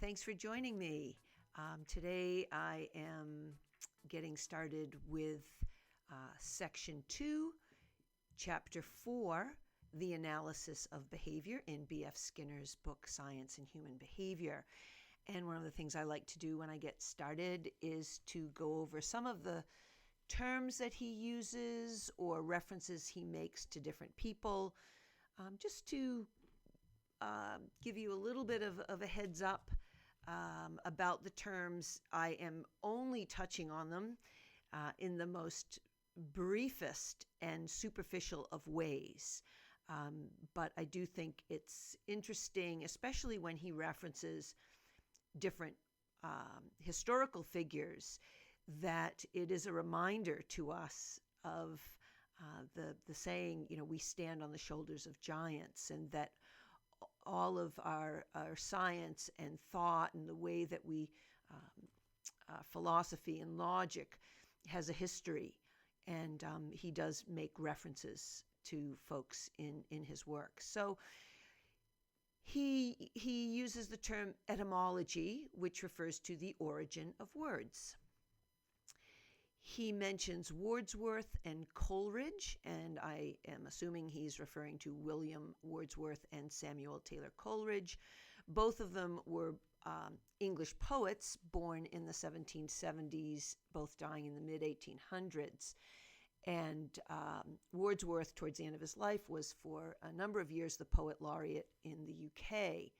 thanks for joining me. Today I am getting started with Section 2, Chapter 4, The Analysis of Behavior in B.F. Skinner's book, Science and Human Behavior. And one of the things I like to do when I get started is to go over some of the terms that he uses or references he makes to different people, just to give you a little bit of a heads up about the terms. I am only touching on them in the most briefest and superficial of ways. But I do think it's interesting, especially when he references different historical figures, that it is a reminder to us of the saying, we stand on the shoulders of giants, and that all of our science and thought and the way that we philosophy and logic has a history. And he does make references to folks in his work. So he uses the term etymology, which refers to the origin of words. He mentions Wordsworth and Coleridge, and I am assuming he's referring to William Wordsworth and Samuel Taylor Coleridge. Both of them were English poets born in the 1770s, both dying in the mid-1800s. And Wordsworth, towards the end of his life, was for a number of years the poet laureate in the UK.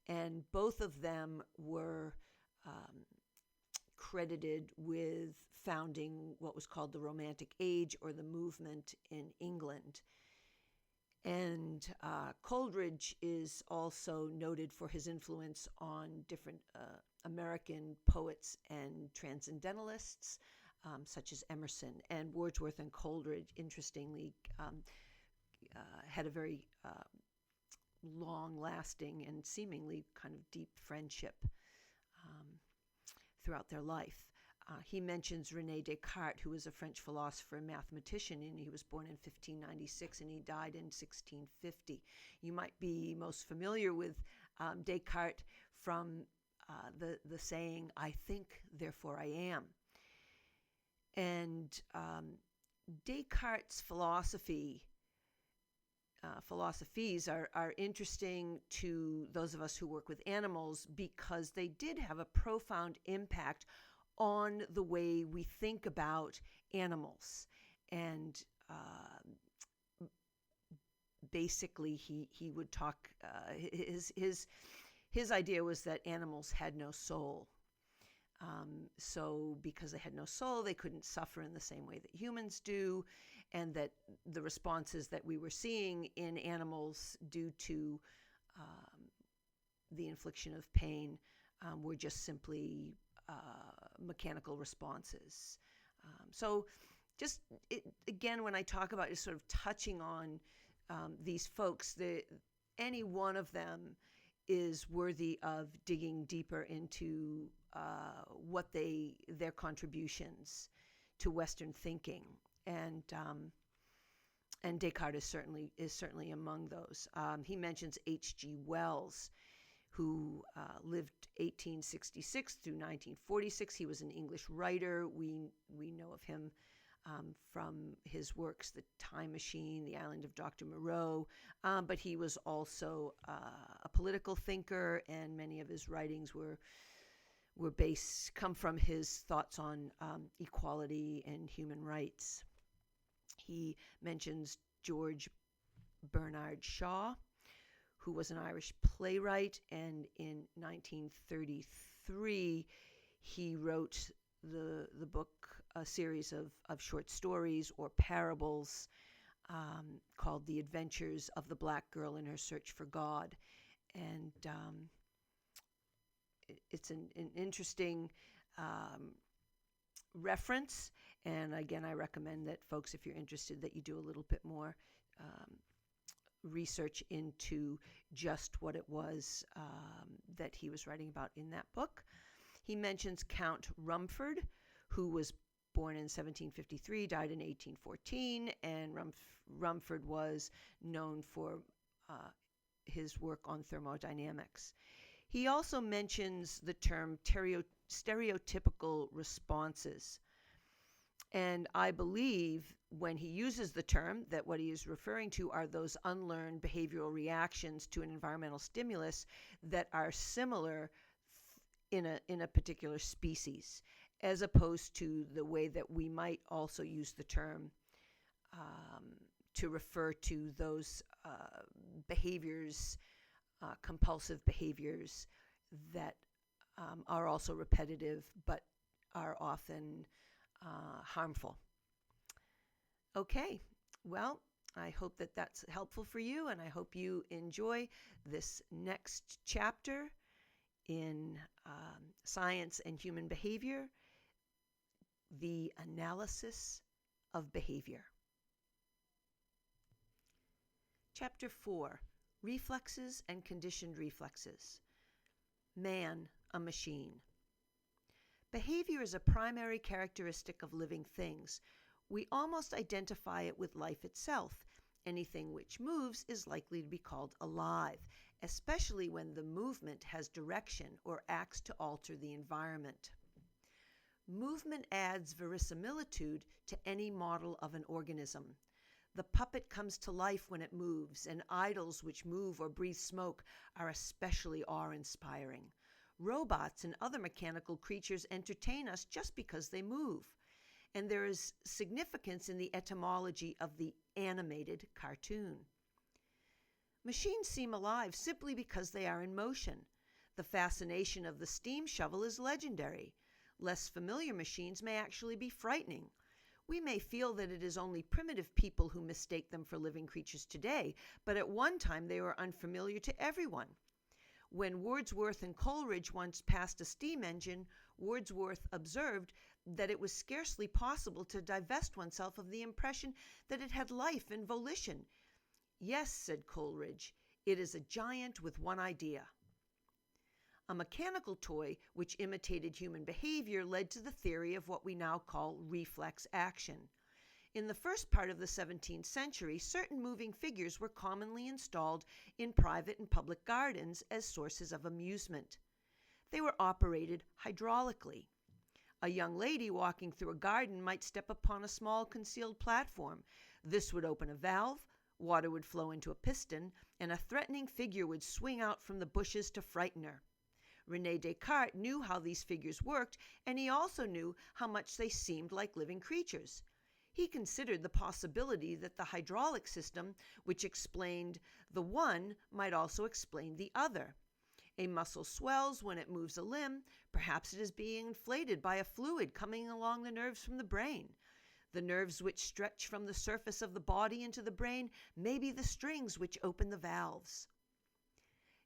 And both of them were credited with founding what was called the Romantic Age, or the movement in England. And Coleridge is also noted for his influence on different American poets and transcendentalists, such as Emerson. And Wordsworth and Coleridge, interestingly, had a very long-lasting and seemingly kind of deep friendship throughout their life. He mentions René Descartes, who was a French philosopher and mathematician, and he was born in 1596 and he died in 1650. You might be most familiar with Descartes from the saying, "I think, therefore I am." And Descartes' philosophies are interesting to those of us who work with animals, because they did have a profound impact on the way we think about animals. And basically he would talk, his idea was that animals had no soul. So because they had no soul, they couldn't suffer in the same way that humans do, and that the responses that we were seeing in animals due to the infliction of pain were just simply mechanical responses. So just again, when I talk about just sort of touching on these folks, any one of them is worthy of digging deeper into what their contributions to Western thinking, and Descartes is certainly among those. He mentions H.G. Wells, who lived 1866 through 1946. He was an English writer. We know of him from his works, The Time Machine, The Island of Dr. Moreau, but he was also a political thinker, and many of his writings come from his thoughts on equality and human rights. He mentions George Bernard Shaw, who was an Irish playwright, and in 1933 he wrote the book, a series of short stories or parables called The Adventures of the Black Girl in Her Search for God. And it's an interesting reference, and again, I recommend that folks, if you're interested, that you do a little bit more research into just what it was that he was writing about in that book. He mentions Count Rumford, who was born in 1753, died in 1814, and Rumford was known for his work on thermodynamics. He also mentions the term stereotypical responses. And I believe when he uses the term that what he is referring to are those unlearned behavioral reactions to an environmental stimulus that are similar in a particular species, as opposed to the way that we might also use the term to refer to those behaviors, compulsive behaviors that are also repetitive but are often harmful. Okay, well, I hope that that's helpful for you, and I hope you enjoy this next chapter in Science and Human Behavior, the analysis of behavior. Chapter 4, Reflexes and Conditioned Reflexes. Man, a machine. Behavior is a primary characteristic of living things. We almost identify it with life itself. Anything which moves is likely to be called alive, especially when the movement has direction or acts to alter the environment. Movement adds verisimilitude to any model of an organism. The puppet comes to life when it moves, and idols which move or breathe smoke are especially awe-inspiring. Robots and other mechanical creatures entertain us just because they move. And there is significance in the etymology of the animated cartoon. Machines seem alive simply because they are in motion. The fascination of the steam shovel is legendary. Less familiar machines may actually be frightening. We may feel that it is only primitive people who mistake them for living creatures today, but at one time they were unfamiliar to everyone. When Wordsworth and Coleridge once passed a steam engine, Wordsworth observed that it was scarcely possible to divest oneself of the impression that it had life and volition. Yes, said Coleridge, it is a giant with one idea. A mechanical toy which imitated human behavior led to the theory of what we now call reflex action. In the first part of the 17th century, certain moving figures were commonly installed in private and public gardens as sources of amusement. They were operated hydraulically. A young lady walking through a garden might step upon a small concealed platform. This would open a valve, water would flow into a piston, and a threatening figure would swing out from the bushes to frighten her. René Descartes knew how these figures worked, and he also knew how much they seemed like living creatures. He considered the possibility that the hydraulic system, which explained the one, might also explain the other. A muscle swells when it moves a limb. Perhaps it is being inflated by a fluid coming along the nerves from the brain. The nerves which stretch from the surface of the body into the brain may be the strings which open the valves.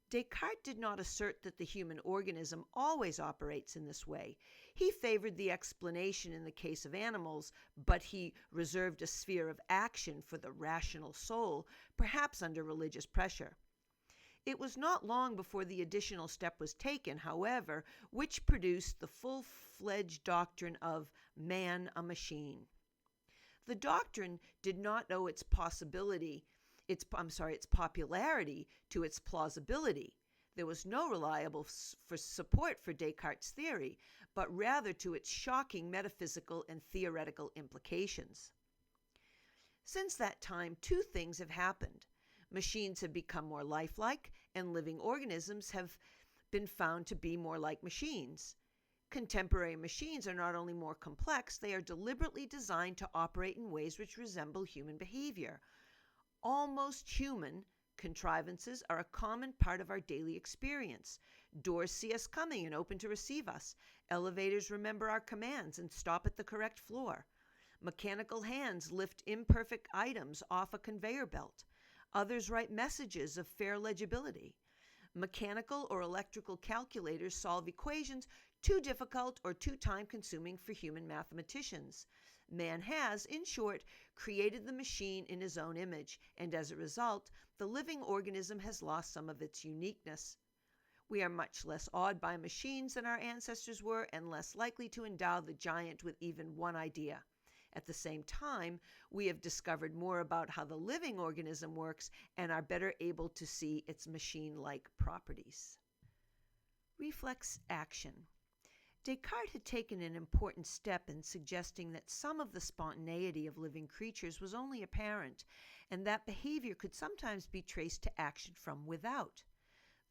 Descartes did not assert that the human organism always operates in this way. He favored the explanation in the case of animals, but he reserved a sphere of action for the rational soul, perhaps under religious pressure. It was not long before the additional step was taken, however, which produced the full-fledged doctrine of man a machine. The doctrine did not owe its popularity to its plausibility. There was no reliable support for Descartes' theory, but rather to its shocking metaphysical and theoretical implications. Since that time, two things have happened. Machines have become more lifelike, and living organisms have been found to be more like machines. Contemporary machines are not only more complex, they are deliberately designed to operate in ways which resemble human behavior. Almost human contrivances are a common part of our daily experience. Doors see us coming and open to receive us. Elevators remember our commands and stop at the correct floor. Mechanical hands lift imperfect items off a conveyor belt. Others write messages of fair legibility. Mechanical or electrical calculators solve equations too difficult or too time-consuming for human mathematicians. Man has, in short, created the machine in his own image, and as a result, the living organism has lost some of its uniqueness. We are much less awed by machines than our ancestors were, and less likely to endow the giant with even one idea. At the same time, we have discovered more about how the living organism works and are better able to see its machine-like properties. Reflex action. Descartes had taken an important step in suggesting that some of the spontaneity of living creatures was only apparent, and that behavior could sometimes be traced to action from without.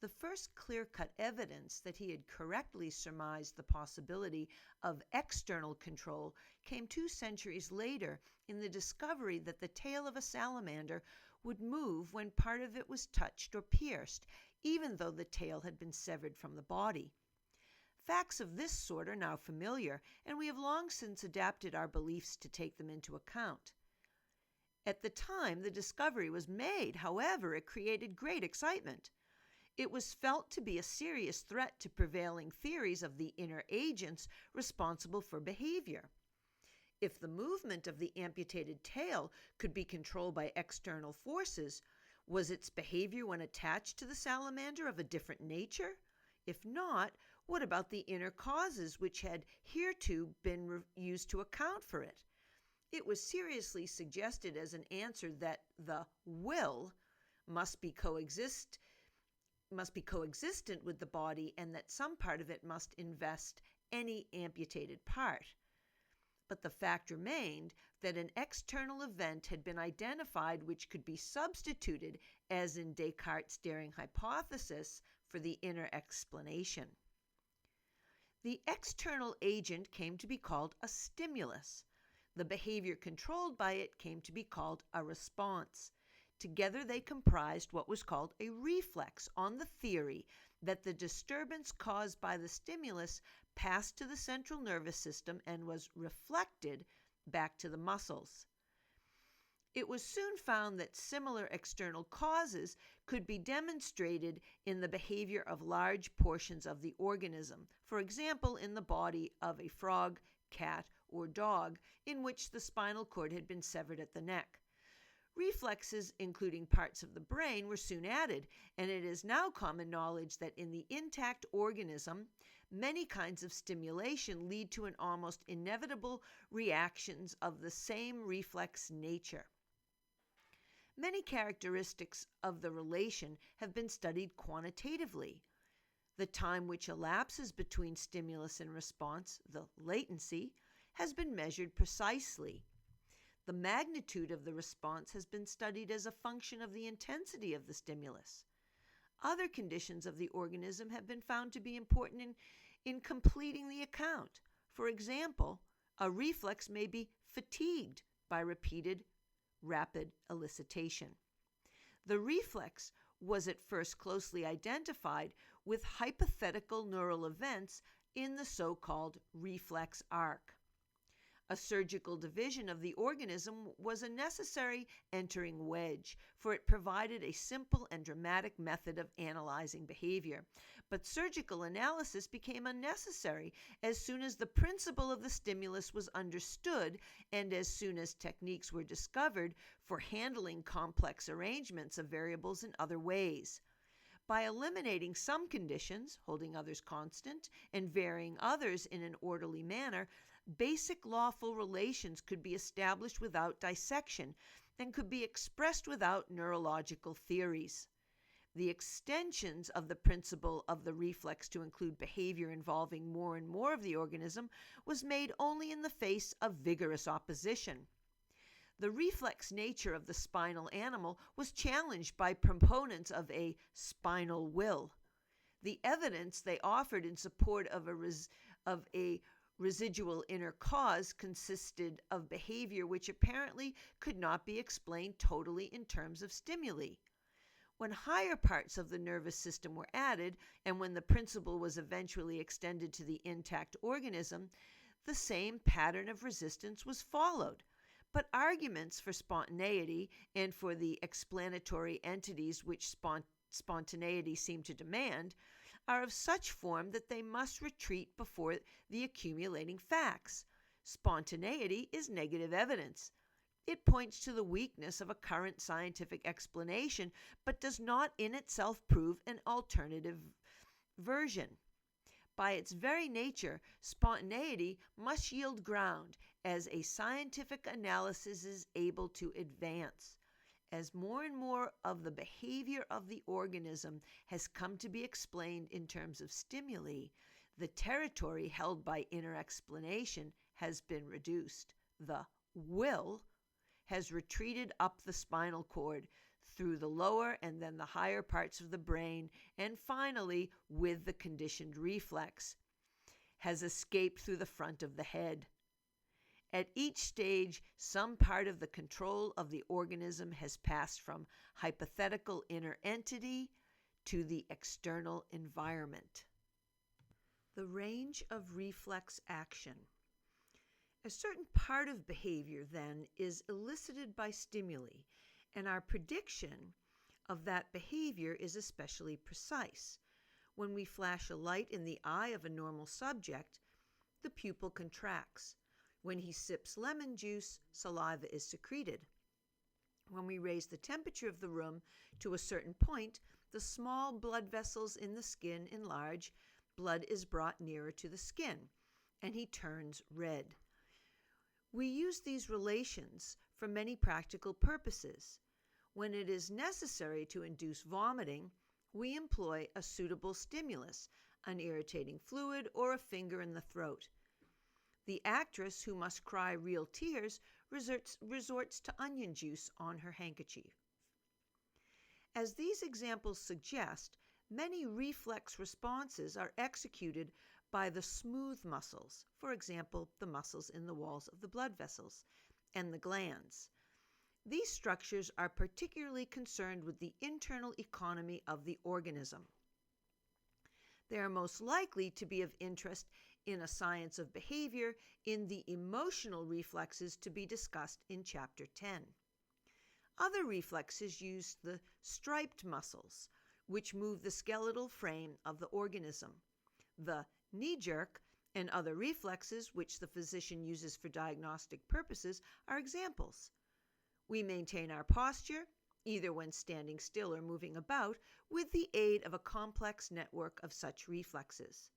The first clear-cut evidence that he had correctly surmised the possibility of external control came 2 centuries later in the discovery that the tail of a salamander would move when part of it was touched or pierced, even though the tail had been severed from the body. Facts of this sort are now familiar, and we have long since adapted our beliefs to take them into account. At the time the discovery was made, however, it created great excitement. It was felt to be a serious threat to prevailing theories of the inner agents responsible for behavior. If the movement of the amputated tail could be controlled by external forces, was its behavior when attached to the salamander of a different nature? If not, what about the inner causes which had hereto been used to account for it? It was seriously suggested as an answer that the will must be coexistent with the body, and that some part of it must invest any amputated part. But the fact remained that an external event had been identified which could be substituted, as in Descartes' daring hypothesis, for the inner explanation. The external agent came to be called a stimulus. The behavior controlled by it came to be called a response. Together they comprised what was called a reflex, on the theory that the disturbance caused by the stimulus passed to the central nervous system and was reflected back to the muscles. It was soon found that similar external causes could be demonstrated in the behavior of large portions of the organism, for example, in the body of a frog, cat, or dog, in which the spinal cord had been severed at the neck. Reflexes, including parts of the brain, were soon added, and it is now common knowledge that in the intact organism, many kinds of stimulation lead to an almost inevitable reactions of the same reflex nature. Many characteristics of the relation have been studied quantitatively. The time which elapses between stimulus and response, the latency, has been measured precisely. The magnitude of the response has been studied as a function of the intensity of the stimulus. Other conditions of the organism have been found to be important in completing the account. For example, a reflex may be fatigued by repeated rapid elicitation. The reflex was at first closely identified with hypothetical neural events in the so-called reflex arc. A surgical division of the organism was a necessary entering wedge, for it provided a simple and dramatic method of analyzing behavior. But surgical analysis became unnecessary as soon as the principle of the stimulus was understood and as soon as techniques were discovered for handling complex arrangements of variables in other ways. By eliminating some conditions, holding others constant, and varying others in an orderly manner, basic lawful relations could be established without dissection and could be expressed without neurological theories. The extensions of the principle of the reflex to include behavior involving more and more of the organism was made only in the face of vigorous opposition. The reflex nature of the spinal animal was challenged by proponents of a spinal will. The evidence they offered in support of a residual inner cause consisted of behavior which apparently could not be explained totally in terms of stimuli. When higher parts of the nervous system were added, and when the principle was eventually extended to the intact organism, the same pattern of resistance was followed. But arguments for spontaneity and for the explanatory entities which spontaneity seemed to demand are of such form that they must retreat before the accumulating facts. Spontaneity is negative evidence. It points to the weakness of a current scientific explanation, but does not in itself prove an alternative version. By its very nature, spontaneity must yield ground as a scientific analysis is able to advance. As more and more of the behavior of the organism has come to be explained in terms of stimuli, the territory held by inner explanation has been reduced. The will has retreated up the spinal cord, through the lower and then the higher parts of the brain, and finally, with the conditioned reflex, has escaped through the front of the head. At each stage, some part of the control of the organism has passed from hypothetical inner entity to the external environment. The range of reflex action. A certain part of behavior, then, is elicited by stimuli, and our prediction of that behavior is especially precise. When we flash a light in the eye of a normal subject, the pupil contracts. When he sips lemon juice, saliva is secreted. When we raise the temperature of the room to a certain point, the small blood vessels in the skin enlarge, blood is brought nearer to the skin, and he turns red. We use these relations for many practical purposes. When it is necessary to induce vomiting, we employ a suitable stimulus, an irritating fluid, or a finger in the throat. The actress who must cry real tears resorts to onion juice on her handkerchief. As these examples suggest, many reflex responses are executed by the smooth muscles, for example, the muscles in the walls of the blood vessels, and the glands. These structures are particularly concerned with the internal economy of the organism. They are most likely to be of interest in a science of behavior in the emotional reflexes to be discussed in Chapter 10. Other reflexes use the striped muscles, which move the skeletal frame of the organism. The knee jerk and other reflexes, which the physician uses for diagnostic purposes, are examples. We maintain our posture, either when standing still or moving about, with the aid of a complex network of such reflexes.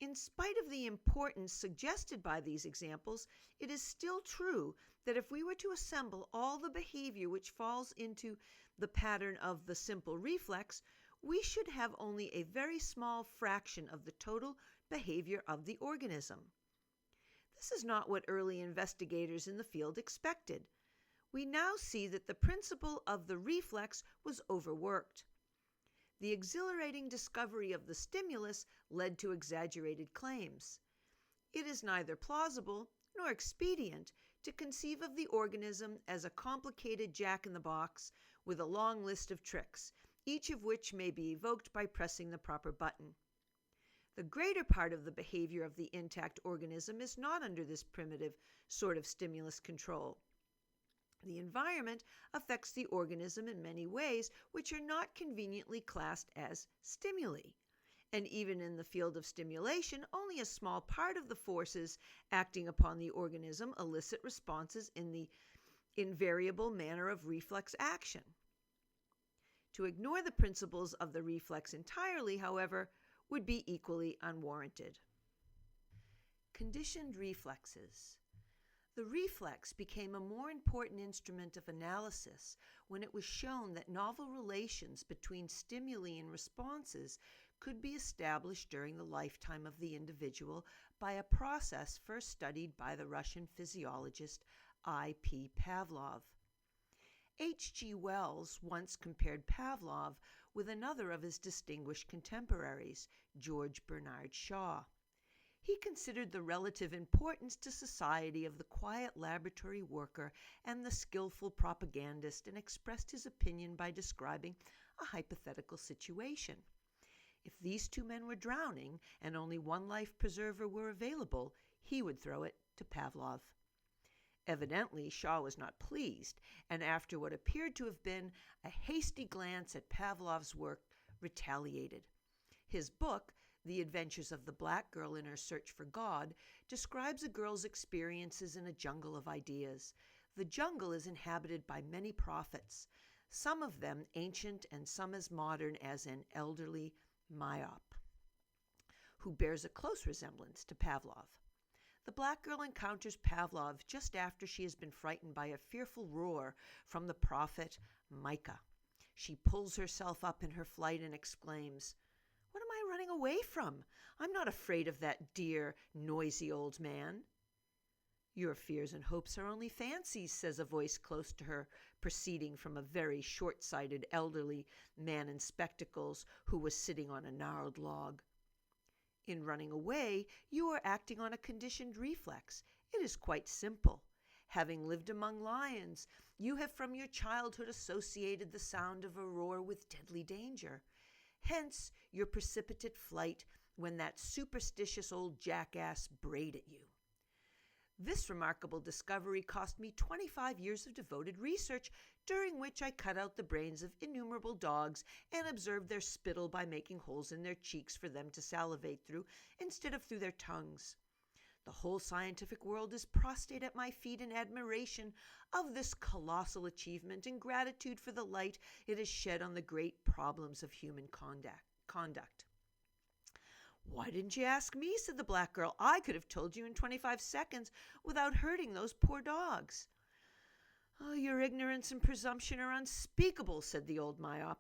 In spite of the importance suggested by these examples, it is still true that if we were to assemble all the behavior which falls into the pattern of the simple reflex, we should have only a very small fraction of the total behavior of the organism. This is not what early investigators in the field expected. We now see that the principle of the reflex was overworked. The exhilarating discovery of the stimulus led to exaggerated claims. It is neither plausible nor expedient to conceive of the organism as a complicated jack-in-the-box with a long list of tricks, each of which may be evoked by pressing the proper button. The greater part of the behavior of the intact organism is not under this primitive sort of stimulus control. The environment affects the organism in many ways which are not conveniently classed as stimuli. And even in the field of stimulation, only a small part of the forces acting upon the organism elicit responses in the invariable manner of reflex action. To ignore the principles of the reflex entirely, however, would be equally unwarranted. Conditioned reflexes. The reflex became a more important instrument of analysis when it was shown that novel relations between stimuli and responses could be established during the lifetime of the individual by a process first studied by the Russian physiologist I.P. Pavlov. H.G. Wells once compared Pavlov with another of his distinguished contemporaries, George Bernard Shaw. He considered the relative importance to society of the quiet laboratory worker and the skillful propagandist and expressed his opinion by describing a hypothetical situation. If these two men were drowning and only one life preserver were available, he would throw it to Pavlov. Evidently, Shaw was not pleased, and after what appeared to have been a hasty glance at Pavlov's work, retaliated. His book, The Adventures of the Black Girl in Her Search for God, describes a girl's experiences in a jungle of ideas. The jungle is inhabited by many prophets, some of them ancient and some as modern as an elderly myop, who bears a close resemblance to Pavlov. the black girl encounters Pavlov just after she has been frightened by a fearful roar from the prophet Micah. She pulls herself up in her flight and exclaims, "What am I running away from? I'm not afraid of that dear, noisy old man." "Your fears and hopes are only fancies," says a voice close to her, proceeding from a very short-sighted elderly man in spectacles who was sitting on a gnarled log. "In running away, you are acting on a conditioned reflex. It is quite simple. Having lived among lions, you have from your childhood associated the sound of a roar with deadly danger. Hence your precipitate flight when that superstitious old jackass brayed at you. This remarkable discovery cost me 25 years of devoted research, during which I cut out the brains of innumerable dogs and observed their spittle by making holes in their cheeks for them to salivate through instead of through their tongues. The whole scientific world is prostrate at my feet in admiration of this colossal achievement and gratitude for the light it has shed on the great problems of human conduct." "Why didn't you ask me?" said the black girl. "I could have told you in 25 seconds without hurting those poor dogs." "Oh, your ignorance and presumption are unspeakable," said the old myop.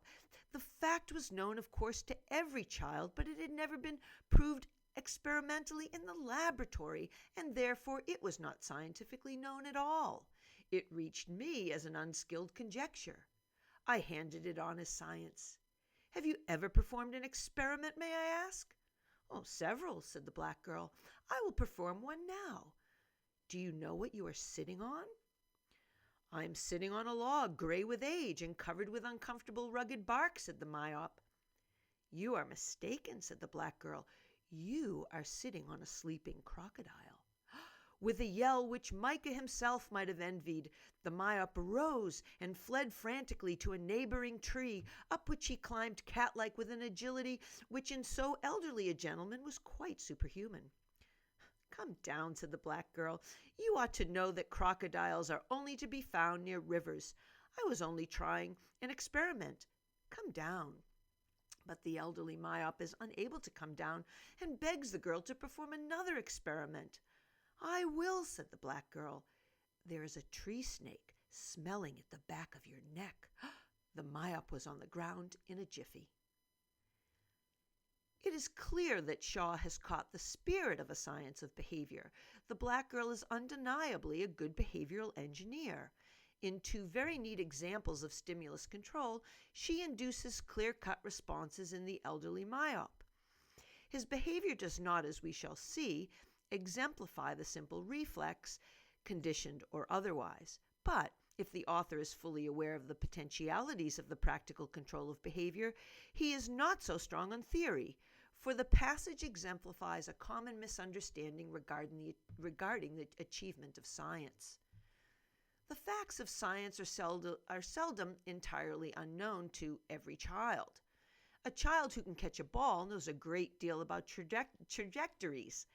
"The fact was known, of course, to every child, but it had never been proved experimentally in the laboratory, and therefore it was not scientifically known at all. It reached me as an unskilled conjecture. I handed it on as science. Have you ever performed an experiment, may I ask?" "Oh, several," said the black girl. "I will perform one now. Do you know what you are sitting on?" "I am sitting on a log, gray with age and covered with uncomfortable rugged bark," said the myop. "You are mistaken," said the black girl. "You are sitting on a sleeping crocodile." With a yell which Micah himself might have envied, the myop arose and fled frantically to a neighboring tree, up which he climbed cat-like with an agility which in so elderly a gentleman was quite superhuman. "Come down," said the black girl. "You ought to know that crocodiles are only to be found near rivers. I was only trying an experiment. Come down." But the elderly myop is unable to come down and begs the girl to perform another experiment. "I will," said the black girl. "There is a tree snake smelling at the back of your neck." The myop was on the ground in a jiffy. It is clear that Shaw has caught the spirit of a science of behavior. The black girl is undeniably a good behavioral engineer. In two very neat examples of stimulus control, she induces clear-cut responses in the elderly myop. His behavior does not, as we shall see, exemplify the simple reflex, conditioned or otherwise. But if the author is fully aware of the potentialities of the practical control of behavior, he is not so strong on theory, for the passage exemplifies a common misunderstanding regarding the achievement of science. The facts of science are seldom entirely unknown to every child. A child who can catch a ball knows a great deal about trajectories.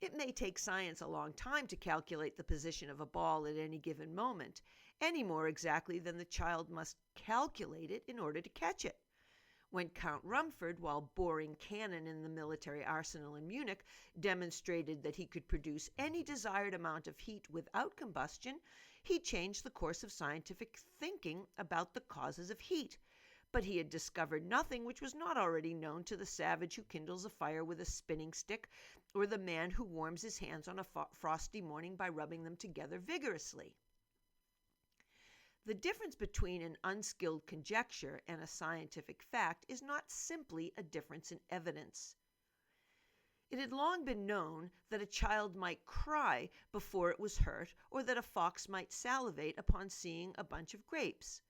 It may take science a long time to calculate the position of a ball at any given moment, any more exactly than the child must calculate it in order to catch it. When Count Rumford, while boring cannon in the military arsenal in Munich, demonstrated that he could produce any desired amount of heat without combustion, he changed the course of scientific thinking about the causes of heat. But he had discovered nothing which was not already known to the savage who kindles a fire with a spinning stick, or the man who warms his hands on a frosty morning by rubbing them together vigorously. The difference between an unskilled conjecture and a scientific fact is not simply a difference in evidence. It had long been known that a child might cry before it was hurt, or that a fox might salivate upon seeing a bunch of grapes.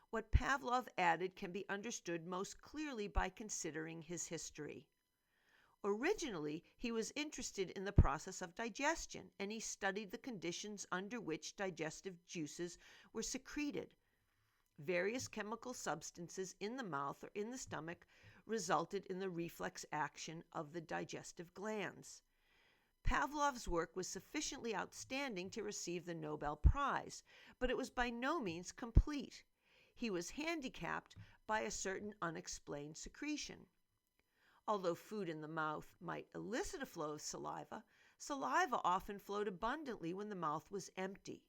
What Pavlov added can be understood most clearly by considering his history. Originally, he was interested in the process of digestion, and he studied the conditions under which digestive juices were secreted. Various chemical substances in the mouth or in the stomach resulted in the reflex action of the digestive glands. Pavlov's work was sufficiently outstanding to receive the Nobel Prize, but it was by no means complete. He was handicapped by a certain unexplained secretion. Although food in the mouth might elicit a flow of saliva, Saliva often flowed abundantly when the mouth was empty.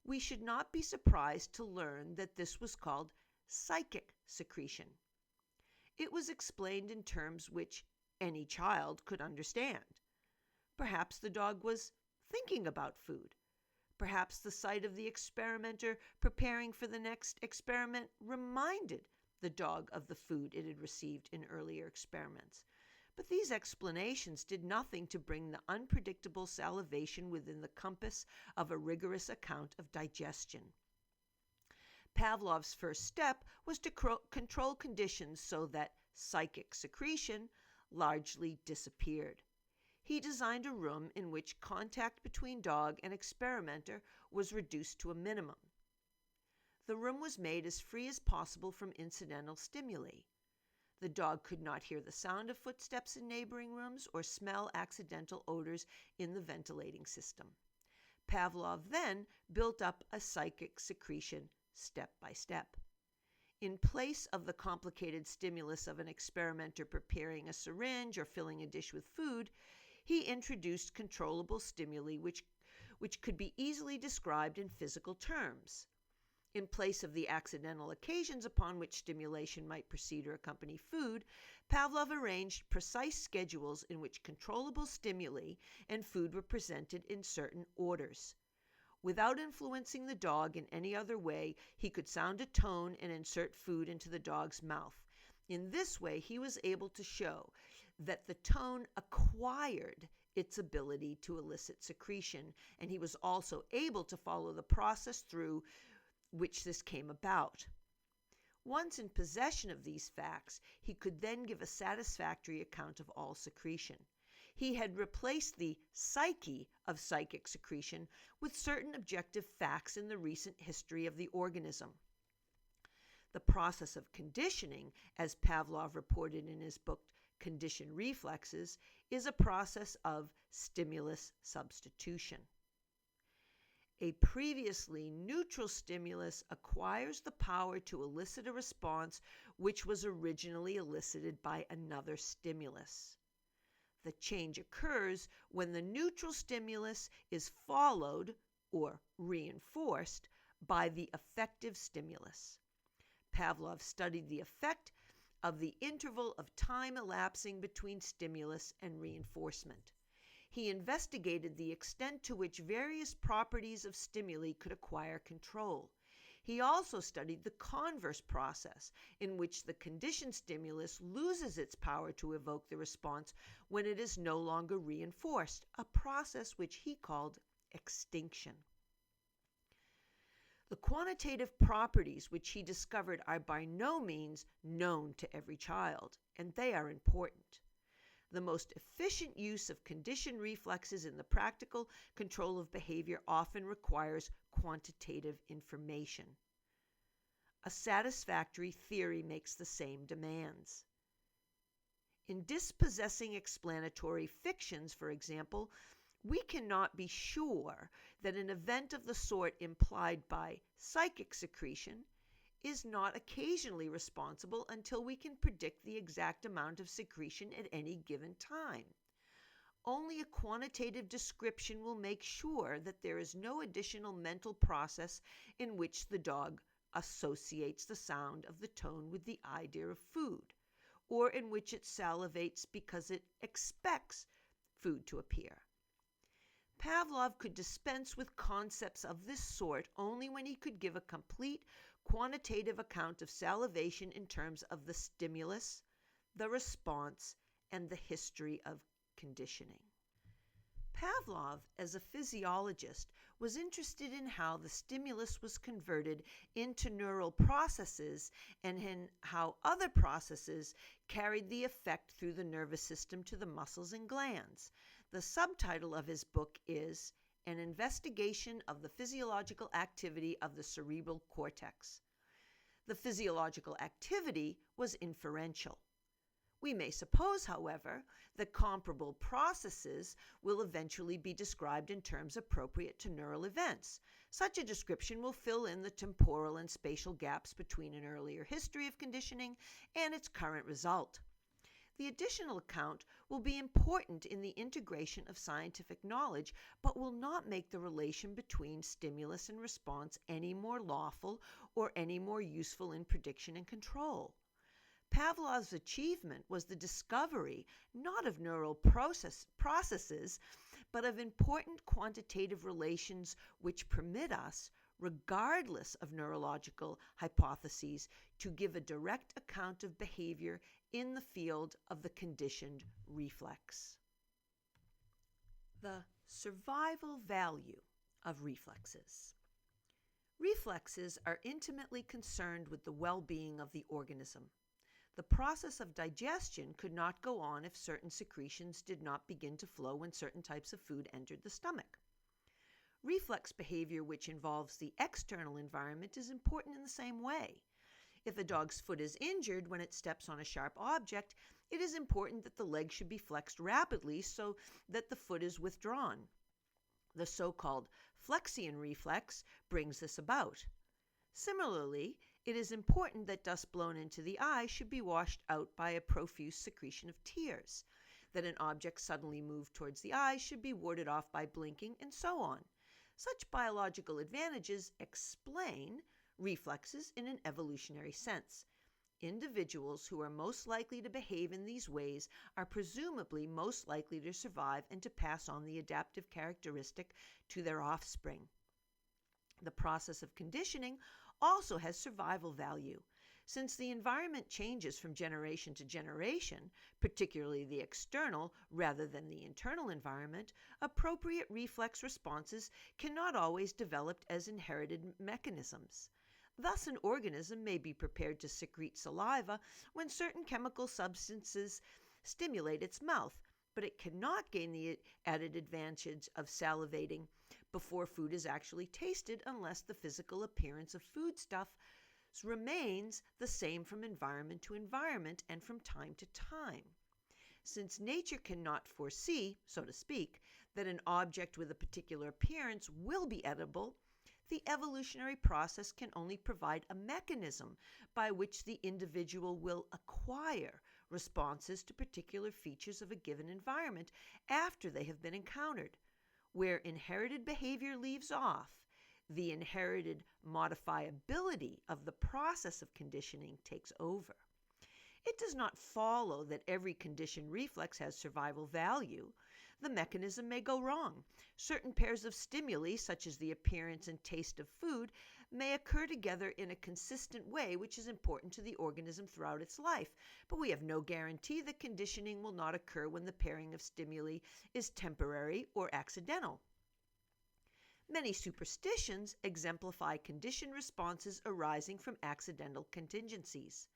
We should not be surprised to learn that this was called psychic secretion. It was explained in terms which any child could understand. Perhaps the dog was thinking about food. Perhaps the sight of the experimenter preparing for the next experiment reminded the dog of the food it had received in earlier experiments. But these explanations did nothing to bring the unpredictable salivation within the compass of a rigorous account of digestion. Pavlov's first step was to control conditions so that psychic secretion largely disappeared. He designed a room in which contact between dog and experimenter was reduced to a minimum. The room was made as free as possible from incidental stimuli. The dog could not hear the sound of footsteps in neighboring rooms or smell accidental odors in the ventilating system. Pavlov then built up a psychic secretion step by step. In place of the complicated stimulus of an experimenter preparing a syringe or filling a dish with food, he introduced controllable stimuli which could be easily described in physical terms. In place of the accidental occasions upon which stimulation might precede or accompany food, Pavlov arranged precise schedules in which controllable stimuli and food were presented in certain orders. Without influencing the dog in any other way, he could sound a tone and insert food into the dog's mouth. In this way, he was able to show that the tone acquired its ability to elicit secretion, and he was also able to follow the process through which this came about. Once in possession of these facts, he could then give a satisfactory account of all secretion. He had replaced the psyche of psychic secretion with certain objective facts in the recent history of the organism. The process of conditioning, as Pavlov reported in his book Conditioned Reflexes, is a process of stimulus substitution. A previously neutral stimulus acquires the power to elicit a response which was originally elicited by another stimulus. The change occurs when the neutral stimulus is followed or reinforced by the effective stimulus. Pavlov studied the effect of the interval of time elapsing between stimulus and reinforcement. He investigated the extent to which various properties of stimuli could acquire control. He also studied the converse process, in which the conditioned stimulus loses its power to evoke the response when it is no longer reinforced, a process which he called extinction. The quantitative properties which he discovered are by no means known to every child, and they are important. The most efficient use of conditioned reflexes in the practical control of behavior often requires quantitative information. A satisfactory theory makes the same demands. In dispossessing explanatory fictions, for example, we cannot be sure that an event of the sort implied by psychic secretion is not occasionally responsible until we can predict the exact amount of secretion at any given time. Only a quantitative description will make sure that there is no additional mental process in which the dog associates the sound of the tone with the idea of food, or in which it salivates because it expects food to appear. Pavlov could dispense with concepts of this sort only when he could give a complete quantitative account of salivation in terms of the stimulus, the response, and the history of conditioning. Pavlov, as a physiologist, was interested in how the stimulus was converted into neural processes and in how other processes carried the effect through the nervous system to the muscles and glands. The subtitle of his book is An Investigation of the Physiological Activity of the Cerebral Cortex. The physiological activity was inferential. We may suppose, however, that comparable processes will eventually be described in terms appropriate to neural events. Such a description will fill in the temporal and spatial gaps between an earlier history of conditioning and its current result. The additional account will be important in the integration of scientific knowledge, but will not make the relation between stimulus and response any more lawful or any more useful in prediction and control. Pavlov's achievement was the discovery not of neural processes, but of important quantitative relations which permit us, regardless of neurological hypotheses, to give a direct account of behavior in the field of the conditioned reflex. The survival value of reflexes. Reflexes are intimately concerned with the well-being of the organism. The process of digestion could not go on if certain secretions did not begin to flow when certain types of food entered the stomach. Reflex behavior which involves the external environment is important in the same way. If a dog's foot is injured when it steps on a sharp object, it is important that the leg should be flexed rapidly so that the foot is withdrawn. The so-called flexion reflex brings this about. Similarly, it is important that dust blown into the eye should be washed out by a profuse secretion of tears, that an object suddenly moved towards the eye should be warded off by blinking, and so on. Such biological advantages explain reflexes in an evolutionary sense. Individuals who are most likely to behave in these ways are presumably most likely to survive and to pass on the adaptive characteristic to their offspring. The process of conditioning also has survival value. Since the environment changes from generation to generation, particularly the external rather than the internal environment, appropriate reflex responses cannot always develop as inherited mechanisms. Thus, an organism may be prepared to secrete saliva when certain chemical substances stimulate its mouth, but it cannot gain the added advantage of salivating before food is actually tasted unless the physical appearance of foodstuffs remains the same from environment to environment and from time to time. Since nature cannot foresee, so to speak, that an object with a particular appearance will be edible, the evolutionary process can only provide a mechanism by which the individual will acquire responses to particular features of a given environment after they have been encountered. Where inherited behavior leaves off, the inherited modifiability of the process of conditioning takes over. It does not follow that every conditioned reflex has survival value. The mechanism may go wrong. Certain pairs of stimuli, such as the appearance and taste of food, may occur together in a consistent way, which is important to the organism throughout its life. But we have no guarantee that conditioning will not occur when the pairing of stimuli is temporary or accidental. Many superstitions exemplify conditioned responses arising from accidental contingencies.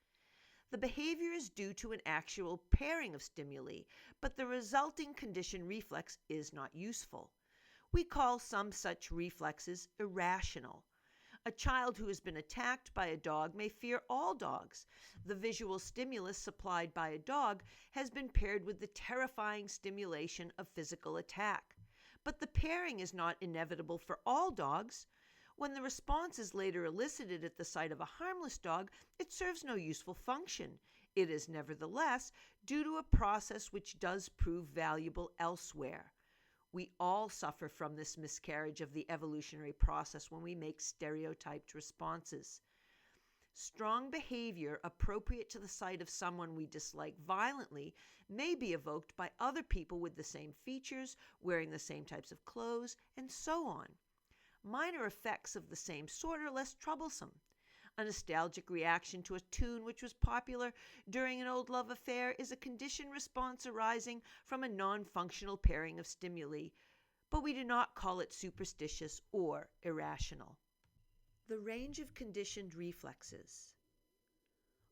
The behavior is due to an actual pairing of stimuli, but the resulting conditioned reflex is not useful. We call some such reflexes irrational. A child who has been attacked by a dog may fear all dogs. The visual stimulus supplied by a dog has been paired with the terrifying stimulation of physical attack. But the pairing is not inevitable for all dogs. When the response is later elicited at the sight of a harmless dog, it serves no useful function. It is nevertheless due to a process which does prove valuable elsewhere. We all suffer from this miscarriage of the evolutionary process when we make stereotyped responses. Strong behavior appropriate to the sight of someone we dislike violently may be evoked by other people with the same features, wearing the same types of clothes, and so on. Minor effects of the same sort are less troublesome. A nostalgic reaction to a tune which was popular during an old love affair is a conditioned response arising from a non-functional pairing of stimuli, but we do not call it superstitious or irrational. The range of conditioned reflexes.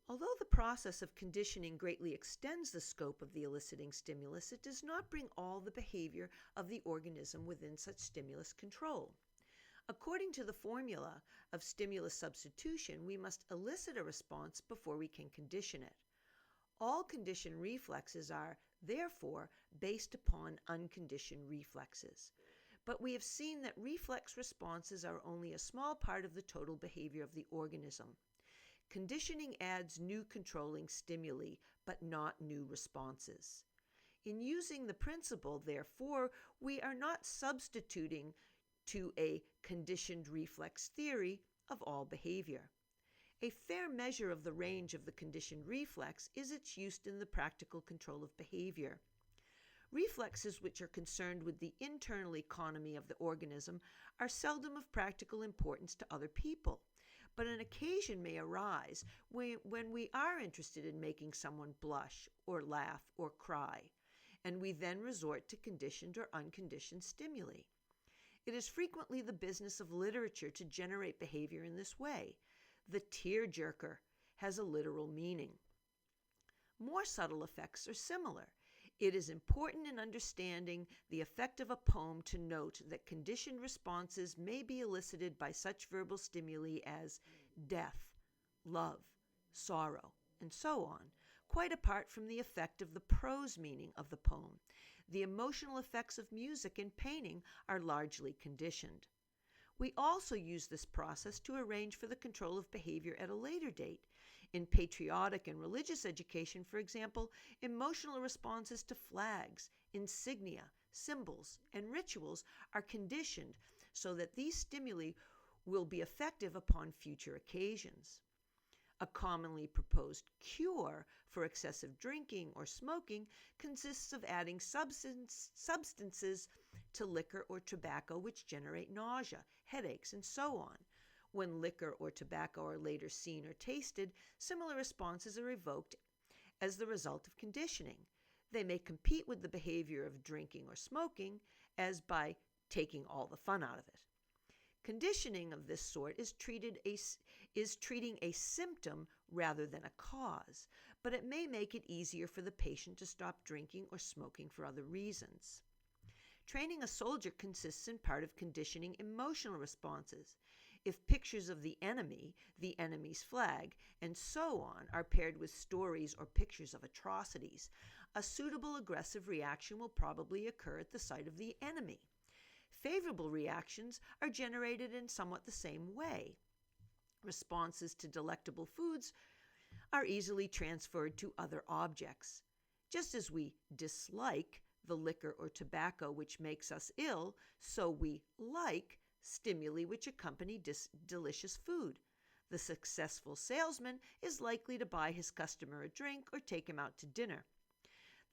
Although the process of conditioning greatly extends the scope of the eliciting stimulus, it does not bring all the behavior of the organism within such stimulus control. According to the formula of stimulus substitution, we must elicit a response before we can condition it. All conditioned reflexes are, therefore, based upon unconditioned reflexes. But we have seen that reflex responses are only a small part of the total behavior of the organism. Conditioning adds new controlling stimuli, but not new responses. In using the principle, therefore, we are not substituting to a conditioned reflex theory of all behavior. A fair measure of the range of the conditioned reflex is its use in the practical control of behavior. Reflexes which are concerned with the internal economy of the organism are seldom of practical importance to other people, but an occasion may arise when we are interested in making someone blush or laugh or cry, and we then resort to conditioned or unconditioned stimuli. It is frequently the business of literature to generate behavior in this way. The tear-jerker has a literal meaning. More subtle effects are similar. It is important in understanding the effect of a poem to note that conditioned responses may be elicited by such verbal stimuli as death, love, sorrow, and so on, quite apart from the effect of the prose meaning of the poem. The emotional effects of music and painting are largely conditioned. We also use this process to arrange for the control of behavior at a later date. In patriotic and religious education, for example, emotional responses to flags, insignia, symbols, and rituals are conditioned so that these stimuli will be effective upon future occasions. A commonly proposed cure for excessive drinking or smoking consists of adding substances to liquor or tobacco which generate nausea, headaches, and so on. When liquor or tobacco are later seen or tasted, similar responses are evoked as the result of conditioning. They may compete with the behavior of drinking or smoking, as by taking all the fun out of it. Conditioning of this sort is treating a symptom rather than a cause, but it may make it easier for the patient to stop drinking or smoking for other reasons. Training a soldier consists in part of conditioning emotional responses. If pictures of the enemy, the enemy's flag, and so on are paired with stories or pictures of atrocities, a suitable aggressive reaction will probably occur at the sight of the enemy. Favorable reactions are generated in somewhat the same way. Responses to delectable foods are easily transferred to other objects. Just as we dislike the liquor or tobacco which makes us ill, so we like stimuli which accompany delicious food. The successful salesman is likely to buy his customer a drink or take him out to dinner.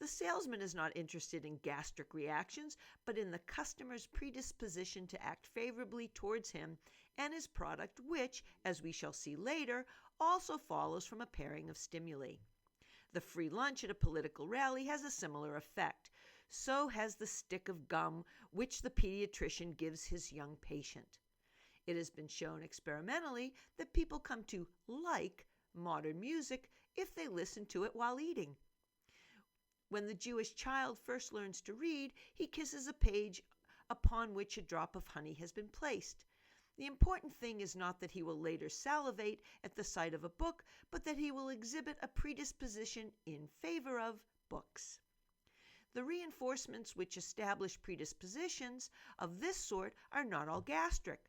The salesman is not interested in gastric reactions, but in the customer's predisposition to act favorably towards him and his product, which, as we shall see later, also follows from a pairing of stimuli. The free lunch at a political rally has a similar effect. So has the stick of gum which the pediatrician gives his young patient. It has been shown experimentally that people come to like modern music if they listen to it while eating. When the Jewish child first learns to read, he kisses a page upon which a drop of honey has been placed. The important thing is not that he will later salivate at the sight of a book, but that he will exhibit a predisposition in favor of books. The reinforcements which establish predispositions of this sort are not all gastric.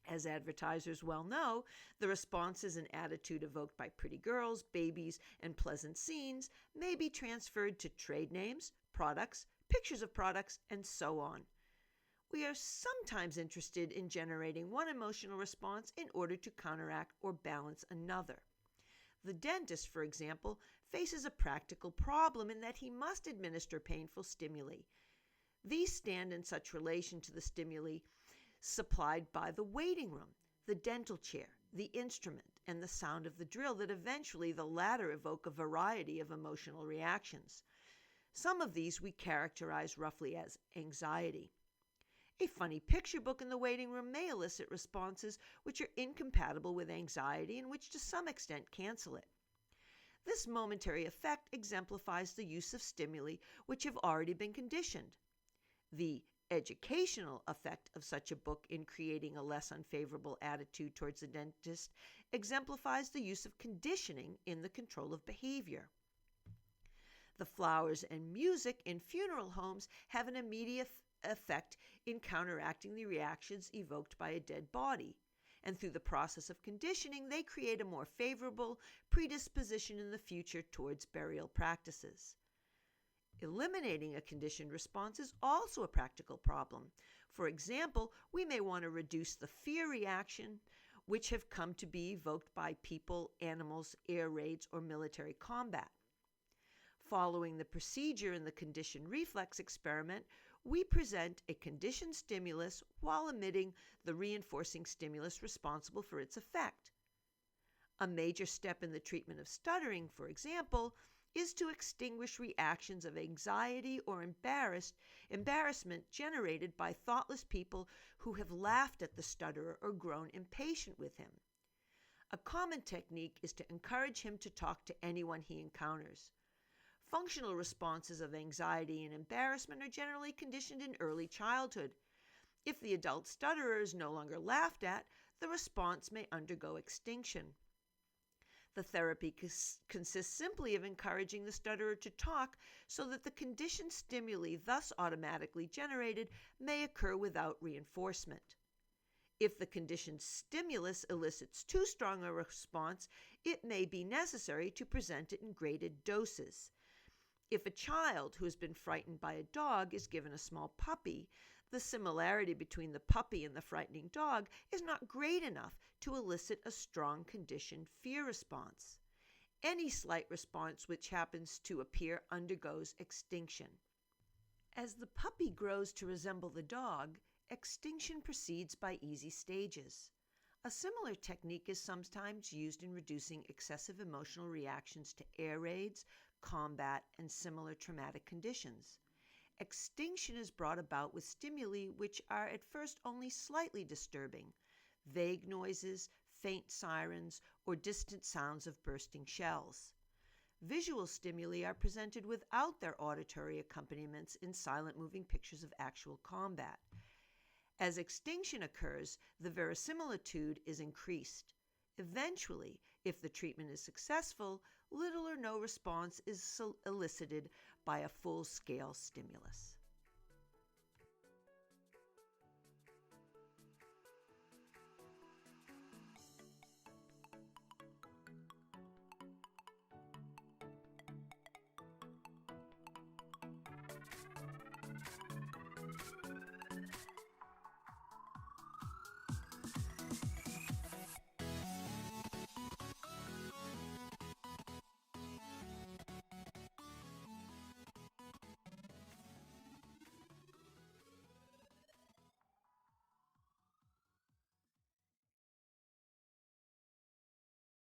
As advertisers well know, the responses and attitude evoked by pretty girls, babies, and pleasant scenes may be transferred to trade names, products, pictures of products, and so on. We are sometimes interested in generating one emotional response in order to counteract or balance another. The dentist, for example, faces a practical problem in that he must administer painful stimuli. These stand in such relation to the stimuli supplied by the waiting room, the dental chair, the instrument, and the sound of the drill that eventually the latter evoke a variety of emotional reactions. Some of these we characterize roughly as anxiety. A funny picture book in the waiting room may elicit responses which are incompatible with anxiety and which to some extent cancel it. This momentary effect exemplifies the use of stimuli which have already been conditioned. The educational effect of such a book in creating a less unfavorable attitude towards the dentist exemplifies the use of conditioning in the control of behavior. The flowers and music in funeral homes have an immediate effect in counteracting the reactions evoked by a dead body, and through the process of conditioning, they create a more favorable predisposition in the future towards burial practices. Eliminating a conditioned response is also a practical problem. For example, we may want to reduce the fear reaction which have come to be evoked by people, animals, air raids, or military combat. Following the procedure in the conditioned reflex experiment, we present a conditioned stimulus while emitting the reinforcing stimulus responsible for its effect. A major step in the treatment of stuttering, for example, is to extinguish reactions of anxiety or embarrassment generated by thoughtless people who have laughed at the stutterer or grown impatient with him. A common technique is to encourage him to talk to anyone he encounters. Functional responses of anxiety and embarrassment are generally conditioned in early childhood. If the adult stutterer is no longer laughed at, the response may undergo extinction. The therapy consists simply of encouraging the stutterer to talk so that the conditioned stimuli thus automatically generated may occur without reinforcement. If the conditioned stimulus elicits too strong a response, it may be necessary to present it in graded doses. If a child who has been frightened by a dog is given a small puppy, the similarity between the puppy and the frightening dog is not great enough to elicit a strong conditioned fear response. Any slight response which happens to appear undergoes extinction. As the puppy grows to resemble the dog, extinction proceeds by easy stages. A similar technique is sometimes used in reducing excessive emotional reactions to air raids, combat, and similar traumatic conditions. Extinction is brought about with stimuli which are at first only slightly disturbing, vague noises, faint sirens, or distant sounds of bursting shells. Visual stimuli are presented without their auditory accompaniments in silent moving pictures of actual combat. As extinction occurs, the verisimilitude is increased. Eventually, if the treatment is successful, little or no response is elicited by a full-scale stimulus.